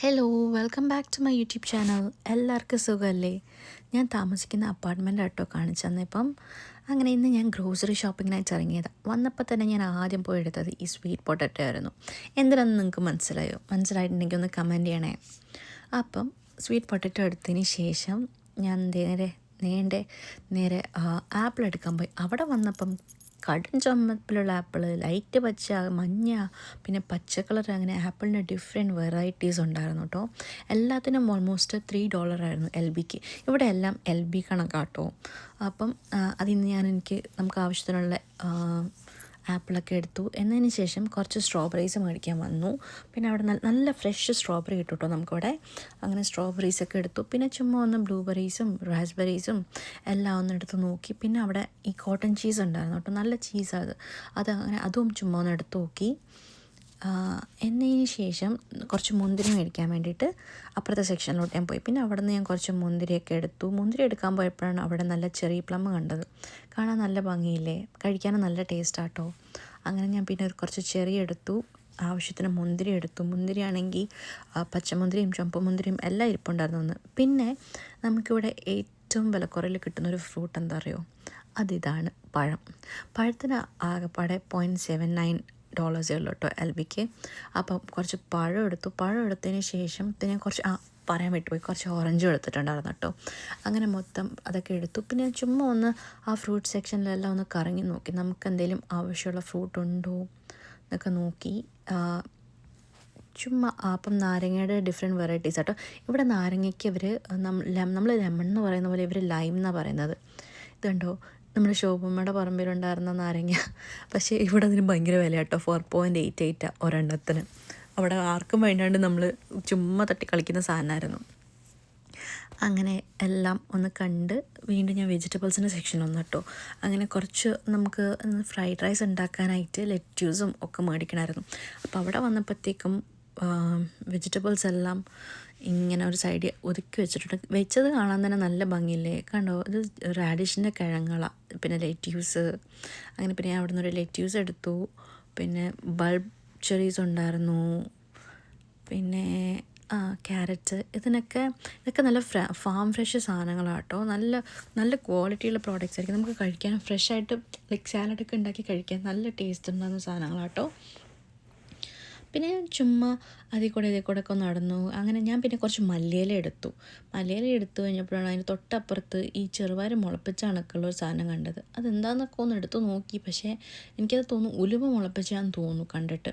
Hello welcome back to my YouTube channel. എല്ലാവർക്കും സുഖമല്ലേ? ഞാൻ താമസിക്കുന്ന അപ്പാർട്ട്മെൻ്റ് ആട്ടോ കാണിച്ചു തന്നിപ്പം. അങ്ങനെ ഇന്ന് ഞാൻ ഗ്രോസറി ഷോപ്പിങ്ങിനായിട്ട് ഇറങ്ങിയത്. വന്നപ്പോൾ തന്നെ ഞാൻ ആദ്യം പോയി എടുത്തത് ഈ സ്വീറ്റ് പൊട്ടറ്റോ ആയിരുന്നു. എന്തിനാണെന്ന് നിങ്ങൾക്ക് മനസ്സിലായിട്ടുണ്ടെങ്കിൽ ഒന്ന് കമൻറ്റ് ചെയ്യണേ. അപ്പം സ്വീറ്റ് പൊട്ടറ്റോ എടുത്തതിന് ശേഷം ഞാൻ നേരെ ആപ്പിൾ എടുക്കാൻ പോയി. അവിടെ വന്നപ്പം കടും ചുമപ്പിലുള്ള ആപ്പിൾ, ലൈറ്റ് പച്ച, മഞ്ഞ, പിന്നെ പച്ച കളർ, അങ്ങനെ ആപ്പിളിൻ്റെ ഡിഫറെൻറ്റ് വെറൈറ്റീസ് ഉണ്ടായിരുന്നു കേട്ടോ. എല്ലാത്തിനും ഓൾമോസ്റ്റ് $3 എൽ ബിക്ക്. ഇവിടെ എല്ലാം എൽ ബി കണക്കാട്ടോ. അപ്പം അതിന്ന് നമുക്ക് ആവശ്യത്തിനുള്ള ആപ്പിളൊക്കെ എടുത്തു. എന്നതിന് ശേഷം കുറച്ച് സ്ട്രോബെറീസ് മേടിക്കാൻ വന്നു. പിന്നെ അവിടെ നല്ല ഫ്രഷ് സ്ട്രോബെറി കിട്ടും കേട്ടോ നമുക്കവിടെ. അങ്ങനെ സ്ട്രോബെറീസൊക്കെ എടുത്തു. പിന്നെ ചുമ്മാ ഒന്ന് ബ്ലൂബെറീസും റാസ്ബെറീസും എല്ലാം ഒന്ന് എടുത്ത് നോക്കി. പിന്നെ അവിടെ ഈ കോട്ടൺ ചീസ് ഉണ്ടായിരുന്നു കേട്ടോ, നല്ല ചീസാണ് അങ്ങനെ അതും ചുമ്മാ ഒന്ന് എടുത്ത് നോക്കി. എന്നതിന് ശേഷം കുറച്ച് മുന്തിരി മേടിക്കാൻ വേണ്ടിയിട്ട് അപ്പുറത്തെ സെക്ഷനിലോട്ട് ഞാൻ പോയി. പിന്നെ അവിടെ നിന്ന് ഞാൻ കുറച്ച് മുന്തിരിയൊക്കെ എടുത്തു. മുന്തിരി എടുക്കാൻ പോയപ്പോഴാണ് അവിടെ നല്ല ചെറി പ്ലം കണ്ടത്. കാണാൻ നല്ല ഭംഗിയില്ലേ, കഴിക്കാനും നല്ല ടേസ്റ്റാട്ടോ. അങ്ങനെ ഞാൻ പിന്നെ കുറച്ച് ചെറി എടുത്തു, ആവശ്യത്തിന് മുന്തിരി എടുത്തു. മുന്തിരിയാണെങ്കിൽ പച്ചമുന്തിരിയും ചുവപ്പുമുന്തിരിയും എല്ലാം ഇരിപ്പുണ്ടായിരുന്നു. പിന്നെ നമുക്കിവിടെ ഏറ്റവും വിലക്കുറവിൽ കിട്ടുന്നൊരു ഫ്രൂട്ട് എന്താ അറിയോ? അതിതാണ് പഴം. പഴത്തിന് ആകെപ്പാടെ $0.79 ഉള്ളൂ കേട്ടോ എൽ ബിക്ക്. അപ്പം കുറച്ച് പഴം എടുത്തു. പഴം എടുത്തതിന് ശേഷം പിന്നെ കുറച്ച് പറയാൻ വിട്ടുപോയി, കുറച്ച് ഓറഞ്ചും എടുത്തിട്ടുണ്ടായിരുന്നു കേട്ടോ. അങ്ങനെ മൊത്തം അതൊക്കെ എടുത്തു. പിന്നെ ചുമ്മാ ഒന്ന് ആ ഫ്രൂട്ട് സെക്ഷനിലെല്ലാം ഒന്ന് കറങ്ങി നോക്കി, നമുക്ക് എന്തെങ്കിലും ആവശ്യമുള്ള ഫ്രൂട്ട് ഉണ്ടോ എന്നൊക്കെ നോക്കി. ചുമ്മാ അപ്പം നാരങ്ങയുടെ ഡിഫറെൻറ്റ് വെറൈറ്റീസ് ആട്ടോ. ഇവിടെ നാരങ്ങയ്ക്ക് നമ്മൾ ലെമൺ എന്ന് പറയുന്ന പോലെ ഇവർ ലൈം എന്നാണ് പറയുന്നത്. ഇതുണ്ടോ, നമ്മുടെ ശോഭമ്മയുടെ പറമ്പിലുണ്ടായിരുന്ന നാരങ്ങ. പക്ഷേ ഇവിടെ അതിന് ഭയങ്കര വില കേട്ടോ, 4.88 ഒരെണ്ണത്തിന്. അവിടെ ആർക്കും വേണ്ടാണ്ട് നമ്മൾ ചുമ്മാ തട്ടി കളിക്കുന്ന സാധനമായിരുന്നു. അങ്ങനെ എല്ലാം ഒന്ന് കണ്ട് വീണ്ടും ഞാൻ വെജിറ്റബിൾസിൻ്റെ സെക്ഷൻ വന്നു കേട്ടോ. അങ്ങനെ കുറച്ച് നമുക്ക് ഫ്രൈഡ് റൈസ് ഉണ്ടാക്കാനായിട്ട് ലെറ്റ്യൂസും ഒക്കെ മേടിക്കണമായിരുന്നു. അപ്പോൾ അവിടെ വന്നപ്പോഴത്തേക്കും വെജിറ്റബിൾസ് എല്ലാം ഇങ്ങനെ ഒരു സൈഡിൽ ഒതുക്കി വെച്ചിട്ടുണ്ട്. വെച്ചത് കാണാൻ തന്നെ നല്ല ഭംഗിയില്ലേ, കണ്ടോ? ഇത് റാഡിഷിൻ്റെ കിഴങ്ങളാണ്. പിന്നെ ലെറ്റ്യൂസ്, അങ്ങനെ പിന്നെ ഞാൻ അവിടെ നിന്ന് ഒരു ലെറ്റ്യൂസ് എടുത്തു. പിന്നെ ബൾബ് ചെറീസ് ഉണ്ടായിരുന്നു. പിന്നെ ക്യാരറ്റ്, ഇതൊക്കെ നല്ല ഫാം ഫ്രഷ് സാധനങ്ങളാണ് കേട്ടോ. നല്ല ക്വാളിറ്റിയുള്ള പ്രോഡക്റ്റ്സ് ആയിരിക്കും. നമുക്ക് കഴിക്കാൻ ഫ്രഷായിട്ട് സാലഡൊക്കെ ഉണ്ടാക്കി കഴിക്കാൻ നല്ല ടേസ്റ്റ് ഉണ്ടാകുന്ന സാധനങ്ങളാണ് കേട്ടോ. പിന്നെ ചുമ്മാ അതിൽ കൂടെ ഒക്കെ നടന്നു. അങ്ങനെ ഞാൻ പിന്നെ കുറച്ച് മല്ലിയില എടുത്തു കഴിഞ്ഞപ്പോഴാണ് അതിന് തൊട്ടപ്പുറത്ത് ഈ ചെറുപയർ മുളപ്പിച്ച കണക്കുള്ള ഒരു സാധനം കണ്ടത്. അതെന്താണെന്നൊക്കെ ഒന്ന് എടുത്ത് നോക്കി, പക്ഷേ എനിക്കത് തോന്നുന്നു ഉലുവ മുളപ്പിച്ചാന്ന് തോന്നുന്നു കണ്ടിട്ട്.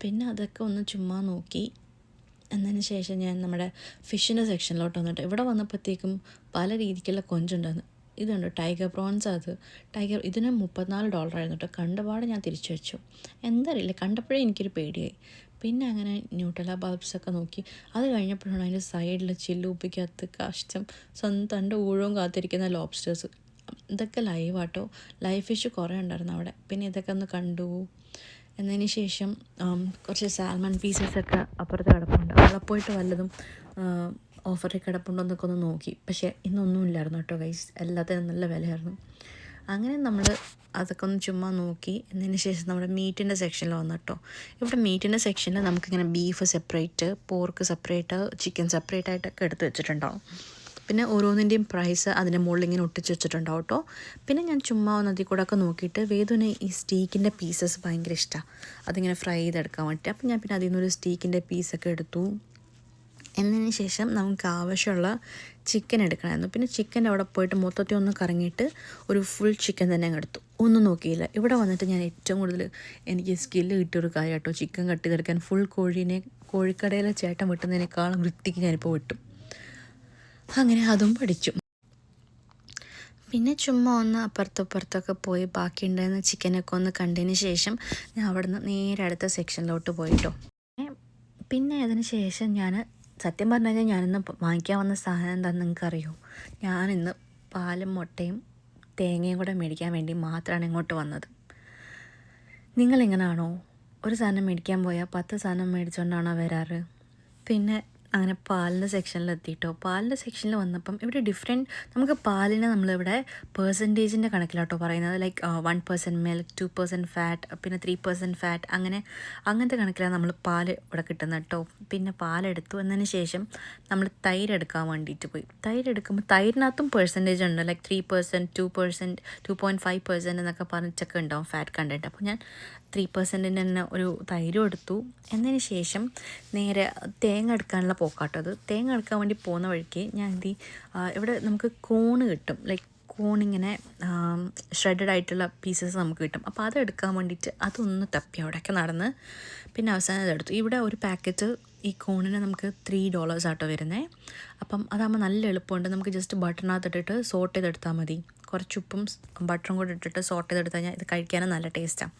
പിന്നെ അതൊക്കെ ഒന്ന് ചുമ്മാ നോക്കി. എന്നതിന് ശേഷം ഞാൻ നമ്മുടെ ഫിഷിൻ്റെ സെക്ഷനിലോട്ട് വന്നിട്ട് ഇവിടെ വന്നപ്പോഴത്തേക്കും പല രീതിക്കുള്ള കൊഞ്ചുണ്ടായിരുന്നു. ഇതുണ്ട് ടൈഗർ പ്രോൺസ്. ഇതിന് $34 കേട്ടോ. കണ്ടപാട് ഞാൻ തിരിച്ചു വെച്ചു. എന്തറിയില്ല, കണ്ടപ്പോഴേ എനിക്കൊരു പേടിയായി. പിന്നെ അങ്ങനെ ന്യൂട്ടെല്ല ബൾബ്സൊക്കെ നോക്കി. അത് കഴിഞ്ഞപ്പോഴാണ് അതിൻ്റെ സൈഡിൽ ചില്ലുപ്പിക്കകത്ത് കഷ്ടം തൻ്റെ ഊഴവും കാത്തിരിക്കുന്ന ലോബ്സ്റ്റേഴ്സ്. ഇതൊക്കെ ലൈവാട്ടോ, ലൈവ് ഫിഷ് കുറേ ഉണ്ടായിരുന്നു അവിടെ. പിന്നെ ഇതൊക്കെ ഒന്ന് കണ്ടു. എന്നതിന് ശേഷം കുറച്ച് സാൽമൺ പീസസൊക്കെ അപ്പുറത്ത് കിടപ്പുണ്ട്. അവിടെ പോയിട്ട് വല്ലതും ഓഫറിൽ കിടപ്പുണ്ടോ എന്നൊക്കെ ഒന്ന് നോക്കി. പക്ഷേ ഇന്നൊന്നും ഇല്ലായിരുന്നു കേട്ടോ ഗൈസ്, എല്ലാത്തിനും നല്ല വിലയായിരുന്നു. അങ്ങനെ നമ്മൾ അതൊക്കെ ഒന്ന് ചുമ്മാ നോക്കി. എന്നതിന് ശേഷം നമ്മുടെ മീറ്റിൻ്റെ സെക്ഷനിൽ വന്നു കേട്ടോ. ഇവിടെ മീറ്റിൻ്റെ സെക്ഷനിൽ നമുക്കിങ്ങനെ beef separate, pork separate, chicken separate ആയിട്ടൊക്കെ എടുത്ത് വെച്ചിട്ടുണ്ടാവും. പിന്നെ ഓരോന്നിൻ്റെയും പ്രൈസ് അതിൻ്റെ മുകളിൽ ഇങ്ങനെ ഒട്ടിച്ച് വെച്ചിട്ടുണ്ടാവും കേട്ടോ. പിന്നെ ഞാൻ ചുമ്മാ അതിൽ കൂടെ ഒക്കെ നോക്കിയിട്ട് വേദുവിന് ഈ സ്റ്റീക്കിൻ്റെ പീസസ് ഭയങ്കര ഇഷ്ടമാണ്, അതിങ്ങനെ ഫ്രൈ ചെയ്തെടുക്കാൻ വേണ്ടിയിട്ട്. അപ്പം ഞാൻ പിന്നെ അതിൽ നിന്നൊരു സ്റ്റീക്കിൻ്റെ പീസൊക്കെ എടുത്തു. എന്നതിന് ശേഷം നമുക്ക് ആവശ്യമുള്ള ചിക്കൻ എടുക്കണമായിരുന്നു. പിന്നെ ചിക്കൻ്റെ അവിടെ പോയിട്ട് മൊത്തത്തിൽ ഒന്ന് കറങ്ങിയിട്ട് ഒരു ഫുൾ ചിക്കൻ തന്നെ എടുത്തു. ഒന്നും നോക്കിയില്ല. ഇവിടെ വന്നിട്ട് ഞാൻ ഏറ്റവും കൂടുതൽ എനിക്ക് സ്കില്ല് കിട്ടിയൊരു കാര്യം കേട്ടോ, ചിക്കൻ കട്ട് ചെയ്തെടുക്കാൻ. ഫുൾ കോഴിക്കടയിലെ ചേട്ടൻ വെട്ടുന്നതിനേക്കാളും വൃത്തിക്ക് ഞാനിപ്പോൾ വെട്ടും. അങ്ങനെ അതും പഠിച്ചു. പിന്നെ ചുമ്മാ ഒന്ന് അപ്പുറത്തൊക്കെ പോയി ബാക്കിയുണ്ടായിരുന്ന ചിക്കനൊക്കെ ഒന്ന് കണ്ടതിന് ശേഷം ഞാൻ അവിടെ നിന്ന് നേരെ അടുത്ത സെക്ഷനിലോട്ട് പോയിട്ടോ. പിന്നെ അതിന് ശേഷം ഞാൻ സത്യം പറഞ്ഞു കഴിഞ്ഞാൽ ഞാനിന്ന് വാങ്ങിക്കാൻ വന്ന സാധനം എന്താണെന്ന് നിങ്ങൾക്കറിയോ? ഞാനിന്ന് പാലും മുട്ടയും തേങ്ങയും കൂടെ മേടിക്കാൻ വേണ്ടി മാത്രമാണ് ഇങ്ങോട്ട് വന്നത്. നിങ്ങളിങ്ങനാണോ? ഒരു സാധനം മേടിക്കാൻ പോയാൽ 10 സാധനം മേടിച്ചുകൊണ്ടാണോ വരാറ്? പിന്നെ അങ്ങനെ പാലിൻ്റെ സെക്ഷനിലെത്തിയിട്ടോ. പാലിൻ്റെ സെക്ഷനിൽ വന്നപ്പം ഇവിടെ നമുക്ക് പാലിനെ നമ്മളിവിടെ പെർസെൻറ്റേജിൻ്റെ കണക്കിലാട്ടോ പറയുന്നത്. ലൈക്ക് 1% മിൽക്ക്, 2% ഫാറ്റ്, പിന്നെ 3% ഫാറ്റ്, അങ്ങനത്തെ കണക്കിലാണ് നമ്മൾ പാല് ഇവിടെ കിട്ടുന്നത് കേട്ടോ. പിന്നെ പാലെടുത്തു എന്നതിന് ശേഷം നമ്മൾ തൈര് എടുക്കാൻ വേണ്ടിയിട്ട് പോയി. തൈര് എടുക്കുമ്പോൾ തൈരിനകത്തും പെർസെൻറ്റേജ് ഉണ്ട്. ലൈക്ക് 3%, 2%, 2.5% എന്നൊക്കെ പറഞ്ഞിട്ടൊക്കെ ഉണ്ടാവും ഫാറ്റ് കണ്ടൻറ്റ്. അപ്പോൾ ഞാൻ 3%-ൻ്റെ തന്നെ ഒരു തൈരും എടുത്തു. എന്നതിന് ശേഷം നേരെ തേങ്ങ എടുക്കാനുള്ള പോക്കാട്ടോ. അത് തേങ്ങ എടുക്കാൻ വേണ്ടി പോകുന്ന വഴിക്ക് ഞാൻ ഇവിടെ നമുക്ക് കോണ് കിട്ടും. ലൈക്ക് കോണിങ്ങനെ ഷ്രെഡഡ് ആയിട്ടുള്ള പീസസ് നമുക്ക് കിട്ടും. അപ്പോൾ അതെടുക്കാൻ വേണ്ടിയിട്ട് അതൊന്ന് തപ്പി അവിടെയൊക്കെ നടന്ന് പിന്നെ അവസാനം അതെടുത്തു. ഇവിടെ ഒരു പാക്കറ്റ് ഈ കോണിന് നമുക്ക് $3 ആട്ടോ വരുന്നത്. അപ്പം അതാകുമ്പോൾ നല്ല എളുപ്പമുണ്ട്. നമുക്ക് ജസ്റ്റ് ബട്ടറിനകത്ത് ഇട്ടിട്ട് സോട്ട് ചെയ്തെടുത്താൽ മതി. കുറച്ച് ഉപ്പും ബട്ടറും കൂടെ ഇട്ടിട്ട് സോട്ട് ചെയ്തെടുത്താൽ കഴിഞ്ഞാൽ ഇത് കഴിക്കാനും നല്ല ടേസ്റ്റാണ്.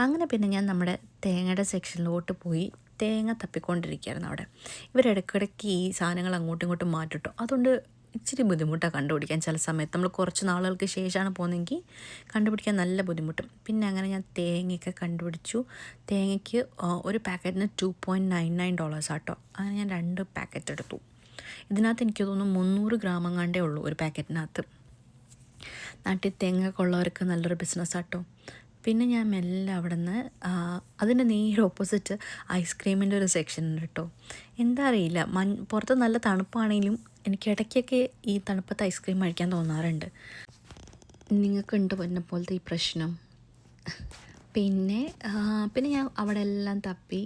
അങ്ങനെ പിന്നെ ഞാൻ നമ്മുടെ തേങ്ങയുടെ സെക്ഷനിലോട്ട് പോയി തേങ്ങ തപ്പിക്കൊണ്ടിരിക്കുകയായിരുന്നു. അവിടെ ഇവരിടയ്ക്കിടയ്ക്ക് ഈ സാധനങ്ങൾ അങ്ങോട്ടും ഇങ്ങോട്ടും മാറ്റിട്ടോ. അതുകൊണ്ട് ഇച്ചിരി ബുദ്ധിമുട്ടാണ് കണ്ടുപിടിക്കാൻ. ചില സമയത്ത് നമ്മൾ കുറച്ച് നാളുകൾക്ക് ശേഷമാണ് പോകുന്നതെങ്കിൽ കണ്ടുപിടിക്കാൻ നല്ല ബുദ്ധിമുട്ടും. പിന്നെ അങ്ങനെ ഞാൻ തേങ്ങയൊക്കെ കണ്ടുപിടിച്ചു. തേങ്ങയ്ക്ക് ഒരു പാക്കറ്റിന് $2.99 ആട്ടോ. അങ്ങനെ ഞാൻ 2 പാക്കറ്റ് എടുത്തു. ഇതിനകത്ത് എനിക്ക് തോന്നുന്നു 300 ഗ്രാം എങ്ങാണ്ടേ ഉള്ളൂ ഒരു പാക്കറ്റിനകത്ത്. നാട്ടിൽ തേങ്ങയൊക്കെ ഉള്ളവർക്ക് നല്ലൊരു ബിസിനസ്സാട്ടോ. പിന്നെ ഞാൻ മെല്ലെ അവിടെ നിന്ന് അതിൻ്റെ നേരെ ഓപ്പോസിറ്റ് ഐസ്ക്രീമിൻ്റെ ഒരു സെക്ഷൻ ഉണ്ട് കേട്ടോ. എന്താ അറിയില്ല, പുറത്ത് നല്ല തണുപ്പാണെങ്കിലും എനിക്ക് ഇടയ്ക്കൊക്കെ ഈ തണുപ്പത്ത് ഐസ്ക്രീം കഴിക്കാൻ തോന്നാറുണ്ട്. നിങ്ങൾക്കുണ്ട് എന്നെ പോലത്തെ ഈ പ്രശ്നം? പിന്നെ ഞാൻ അവിടെ എല്ലാം തപ്പി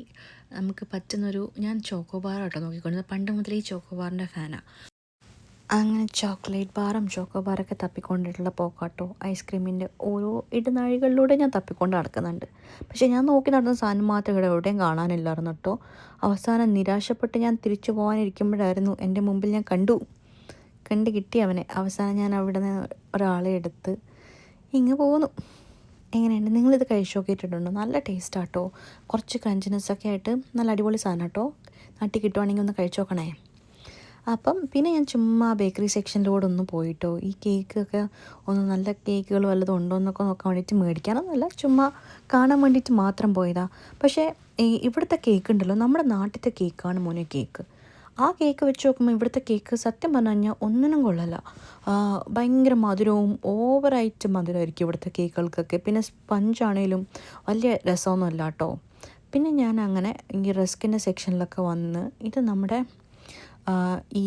നമുക്ക് പറ്റുന്നൊരു ഞാൻ ചോക്കോബാർ ആട്ടോ നോക്കിക്കൊണ്ടിരുന്നത്. പണ്ട് മുതലേ ഈ ചോക്കോബാറിൻ്റെ ഫാനാണ്. അങ്ങനെ ചോക്ലേറ്റ് ബാറും ചോക്കോബാറൊക്കെ തപ്പിക്കൊണ്ടിട്ടുള്ള പോക്കാട്ടോ. ഐസ്ക്രീമിൻ്റെ ഓരോ ഇടനാഴികളിലൂടെ ഞാൻ തപ്പിക്കൊണ്ട് നടക്കുന്നുണ്ട്. പക്ഷേ ഞാൻ നോക്കി നടന്ന സാധനം മാത്രം ഇവിടെ എവിടെയും കാണാനില്ലായിരുന്നു കേട്ടോ. അവസാനം നിരാശപ്പെട്ട് ഞാൻ തിരിച്ചു പോകാനിരിക്കുമ്പോഴായിരുന്നു എൻ്റെ മുമ്പിൽ ഞാൻ കണ്ടു കിട്ടി അവനെ. അവസാനം ഞാൻ അവിടെ നിന്ന് ഒരാളെ എടുത്ത് ഇങ്ങ് പോന്നു. എങ്ങനെയുണ്ട്? നിങ്ങളിത് കഴിച്ച് നോക്കിയിട്ടുണ്ടോ? നല്ല ടേസ്റ്റാട്ടോ. കുറച്ച് ക്രഞ്ചിനെസ്സൊക്കെ ആയിട്ട് നല്ല അടിപൊളി സാധനം കേട്ടോ. നാട്ടിൽ കിട്ടുവാണെങ്കിൽ ഒന്ന് കഴിച്ച് നോക്കണേ. അപ്പം പിന്നെ ഞാൻ ചുമ്മാ ബേക്കറി സെക്ഷനിലൂടെ ഒന്ന് പോയിട്ടോ. ഈ കേക്കൊക്കെ ഒന്ന് നല്ല കേക്കുകൾ വല്ലതും ഉണ്ടോ എന്നൊക്കെ നോക്കാൻ വേണ്ടിയിട്ട് മേടിക്കാനൊന്നുമല്ല, ചുമ്മാ കാണാൻ വേണ്ടിയിട്ട് മാത്രം പോയതാണ്. പക്ഷേ ഇവിടുത്തെ കേക്ക് ഉണ്ടല്ലോ, നമ്മുടെ നാട്ടിലത്തെ കേക്കാണ് മോനെ കേക്ക്. ആ കേക്ക് വെച്ച് നോക്കുമ്പോൾ ഇവിടുത്തെ കേക്ക് സത്യം പറഞ്ഞു കഴിഞ്ഞാൽ ഒന്നിനും കൊള്ളല്ല. ഭയങ്കര മധുരവും ഓവറായിട്ട് മധുരമായിരിക്കും ഇവിടുത്തെ കേക്കുകൾക്കൊക്കെ. പിന്നെ സ്പഞ്ചാണേലും വലിയ രസമൊന്നുമല്ല കേട്ടോ. പിന്നെ ഞാൻ അങ്ങനെ ഈ റസ്കിൻ്റെ സെക്ഷനിലൊക്കെ വന്ന് ഇത് നമ്മുടെ ഈ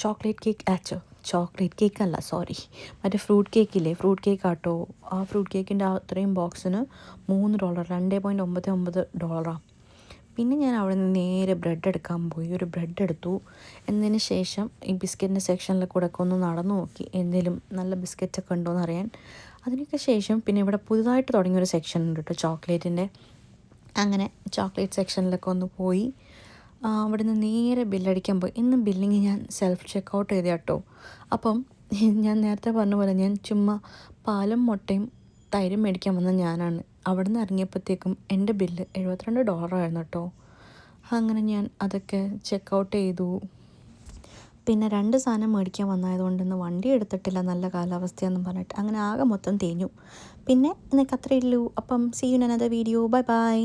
ചോക്ലേറ്റ് കേക്കല്ല, സോറി, മറ്റേ ഫ്രൂട്ട് കേക്കില്ലേ, ഫ്രൂട്ട് കേക്ക് ആട്ടോ. ആ ഫ്രൂട്ട് കേക്കിൻ്റെ അത്രയും ബോക്സിന് $3, $2.99. പിന്നെ ഞാൻ അവിടെ നിന്ന് നേരെ ബ്രെഡ് എടുക്കാൻ പോയി. ഒരു ബ്രെഡ് എടുത്തു. എന്നതിന് ശേഷം ഈ ബിസ്ക്കറ്റിൻ്റെ സെക്ഷനിൽ കൂടെ ഒക്കെ ഒന്ന് നടന്നു നോക്കി എന്തെങ്കിലും നല്ല ബിസ്ക്കറ്റൊക്കെ ഉണ്ടോയെന്ന് അറിയാൻ. അതിനൊക്കെ ശേഷം പിന്നെ ഇവിടെ പുതുതായിട്ട് തുടങ്ങിയൊരു സെക്ഷൻ ഉണ്ട് കേട്ടോ ചോക്ലേറ്റിൻ്റെ. അങ്ങനെ ചോക്ലേറ്റ് സെക്ഷനിലൊക്കെ ഒന്ന് പോയി അവിടെ നിന്ന് നേരെ ബില്ലടിക്കാൻ പോയി. ഇന്ന് ബില്ലിങ് ഞാൻ സെൽഫ് ചെക്കൗട്ട് ചെയ്ത കേട്ടോ. അപ്പം ഞാൻ നേരത്തെ പറഞ്ഞ പോലെ ഞാൻ ചുമ്മാ പാലും മുട്ടയും തൈരും മേടിക്കാൻ വന്ന ഞാനാണ്. അവിടെ നിന്ന് ഇറങ്ങിയപ്പോഴത്തേക്കും എൻ്റെ ബില്ല് $72 ആയിരുന്നു കേട്ടോ. അങ്ങനെ ഞാൻ അതൊക്കെ ചെക്കൗട്ട് ചെയ്തു. പിന്നെ 2 സാധനം മേടിക്കാൻ വന്നതായതുകൊണ്ട് ഇന്ന് വണ്ടി എടുത്തിട്ടില്ല, നല്ല കാലാവസ്ഥയെന്നും പറഞ്ഞിട്ട്. അങ്ങനെ ആകെ മൊത്തം തേഞ്ഞു. പിന്നെ എനിക്ക് അത്രയേ ഉള്ളൂ. അപ്പം see you in another video. Bye by.